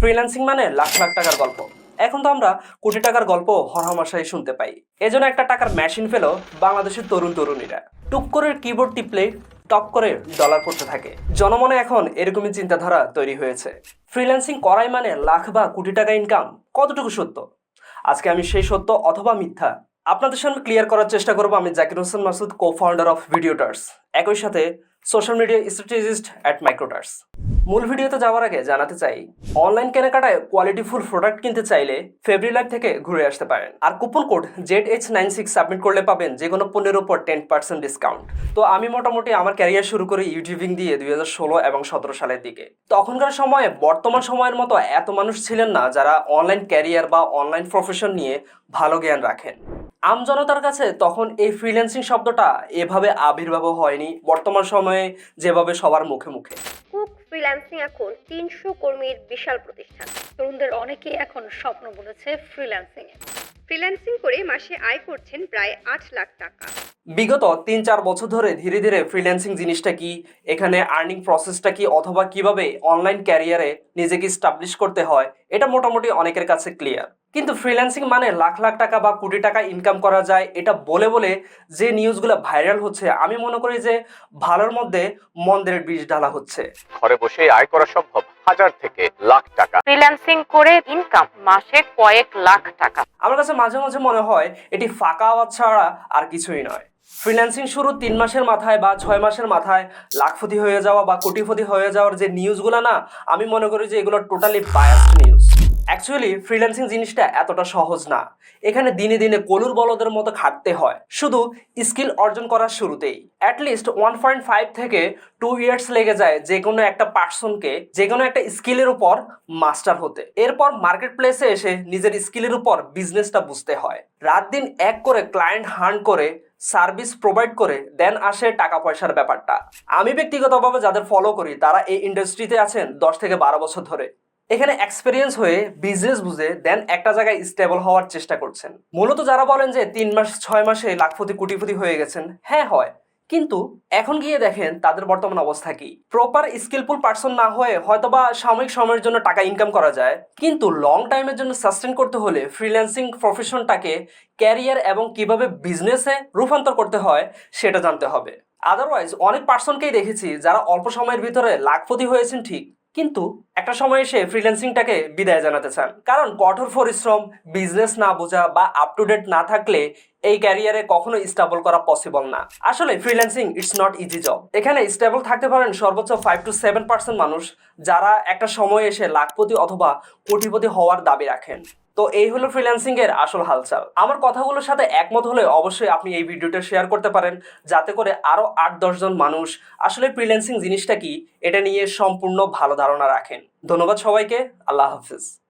Freelancing মানে লাখ লাখ টাকার গল্প। এখন তো আমরা কোটি টাকার গল্প হরহামেশাই শুনতে পাই। এজন্য একটা টাকার মেশিন ফেলো বাংলাদেশের তরুণ তরুণীরা। টুক করে কিবোর্ড টিপলে টপ করে ডলার পড়তে থাকে। জনমনে এখন এরকমই চিন্তাধারা তৈরি হয়েছে। ফ্রিল্যান্সিং করাই মানে লাখ বা কোটি টাকা ইনকাম, কতটুকু সত্য? আজকে আমি সেই সত্য অথবা মিথ্যা আপনাদের সামনে ক্লিয়ার করার চেষ্টা করবো। আমি Zakir Hossain Masud, co founder of Videoters, একই সাথে social media strategist at Microters. মূল ভিডিওতে যাওয়ার আগে জানাতে চাই, অনলাইন কেনাকাটায় কোয়ালিটিফুল প্রোডাক্ট কিনতে চাইলে ফেব্রি লাইভ থেকে ঘুরে আসতে পারেন। আর কুপন কোড ZH96 সাবমিট করলে পাবেন যে কোনো পণ্যের উপর 10% ডিসকাউন্ট। তো আমি মোটামুটি আমার ক্যারিয়ার শুরু করি ইউটিউবিং দিয়ে 2016 এবং 17 সালের দিকে। তখনকার সময়ে বর্তমান সময়ের মতো এত মানুষ ছিলেন না যারা অনলাইন ক্যারিয়ার বা অনলাইন প্রফেশন নিয়ে ভালো জ্ঞান রাখেন। আমজনতার কাছে তখন এই ফ্রিল্যান্সিং শব্দটা এভাবে আবির্ভাব হয়নি বর্তমান সময়ে যেভাবে সবার মুখে মুখে। ফ্রিল্যান্সিং এখন 300 কর্মীর বিশাল প্রতিষ্ঠান। তরুণদের অনেকেই এখন স্বপ্ন বুনেছে ফ্রিল্যান্সিং এ। ফ্রিল্যান্সিং করে মাসে আয় করছেন প্রায় 8 লাখ টাকা। বিগত 3-4 বছর ধরে ধীরে ধীরে ফ্রিল্যান্সিং জিনিসটা কি, এখানে আর্নিং প্রসেসটা কি, অথবা কিভাবে অনলাইন ক্যারিয়ারে নিজেকে স্টাবলিশ করতে হয়, এটা মোটামুটি অনেকের কাছে ক্লিয়ার। কিন্তু ফ্রিল্যান্সিং মানে লাখ লাখ টাকা বা কোটি টাকা ইনকাম করা যায় এটা বলে বলে যে নিউজগুলো ভাইরাল হচ্ছে, আমি মনে করি যে ভালোর মধ্যে মন্দের বীজ ঢালা হচ্ছে। ঘরে বসে আয় করা সম্ভব হাজার থেকে লাখ টাকা। ফ্রিল্যান্সিং করে ইনকাম মাসে কয়েক লাখ টাকা। আমার কাছে মাঝে মাঝে মনে হয় এটি ফাঁকা আওয়াজ ছাড়া আর কিছুই নয়। ফ্রিল্যান্সিং শুরু 3 মাসের মাথায় বা 6 মাসের মাথায় লাখপতি হয়ে যাওয়া বা কোটিপতি হয়ে যাওয়ার যে নিউজগুলো না, আমি মনে করি যে এগুলো totally biased news. Actually freelancing জিনিসটা এতটা সহজ না। এখানে দিনে দিনে কলুর বলদের মতো খাটতে হয় শুধু স্কিল অর্জন করার শুরুতেই। অ্যাটলিস্ট 1.5 থেকে 2 ইয়ার্স লেগে যায় যে কোনো একটা পার্সনকে যে কোনো একটা স্কিলের উপর মাস্টার হতে। এরপর মার্কেট প্লেসে এসে নিজের স্কিলের উপর বিজনেসটা বুঝতে হয়। রাত দিন এক করে ক্লায়েন্ট হান্ট করে সার্ভিস প্রোভাইড করে দেন আসে টাকা পয়সার ব্যাপারটা। আমি ব্যক্তিগতভাবে যাদের ফলো করি তারা এই ইন্ডাস্ট্রিতে আছেন 10 থেকে 12 বছর ধরে। এখানে এক্সপিরিয়েন্স হয়ে বিজনেস বুঝে দেন একটা জায়গায় স্টেবল হওয়ার চেষ্টা করছেন। মূলত যারা বলেন যে 3 মাস 6 মাসে লাখপতি কোটিপতি হয়ে গেছেন, হ্যাঁ হয়, কিন্তু এখন গিয়ে দেখেন তাদের বর্তমান অবস্থা কি। প্রপার স্কিলফুল পার্সন না হয়ে হয়তোবা সাময়িক সময়ের জন্য টাকা ইনকাম করা যায়, কিন্তু লং টাইমের জন্য সাস্টেন করতে হলে ফ্রিল্যান্সিং প্রফেশনটাকে ক্যারিয়ার এবং কিভাবে বিজনেসে রূপান্তর করতে হয় সেটা জানতে হবে। আদারওয়াইজ অনেক পার্সনকেই দেখেছি যারা অল্প সময়ের ভিতরে লাখপতি হয়েছেন ঠিক, কিন্তু একটা সময় এসে ফ্রিল্যান্সিংটাকে বিদায় জানাতে চান। কারণ কঠোর পরিশ্রম, বিজনেস না বোঝা বা আপ টু ডেট না থাকলে এই ক্যারিয়ারে কখনো স্টেবল করা পসিবল না। আসলে freelancing it's not easy job. এখানে স্টেবল থাকতে পারেন সর্বোচ্চ 5 to 7% মানুষ যারা একটা সময় এসে লাখপতি অথবা কোটিপতি হওয়ার দাবি রাখেন। তো এই হলো ফ্রিল্যান্সিং এর আসল হালচাল। আমার কথাগুলোর সাথে একমত হলে অবশ্যই আপনি এই ভিডিওটা শেয়ার করতে পারেন, যাতে করে আরো 8-10 জন মানুষ আসলে ফ্রিল্যান্সিং জিনিসটা কি এটা নিয়ে সম্পূর্ণ ভালো ধারণা রাখেন। ধন্যবাদ সবাইকে। আল্লাহ হাফিজ।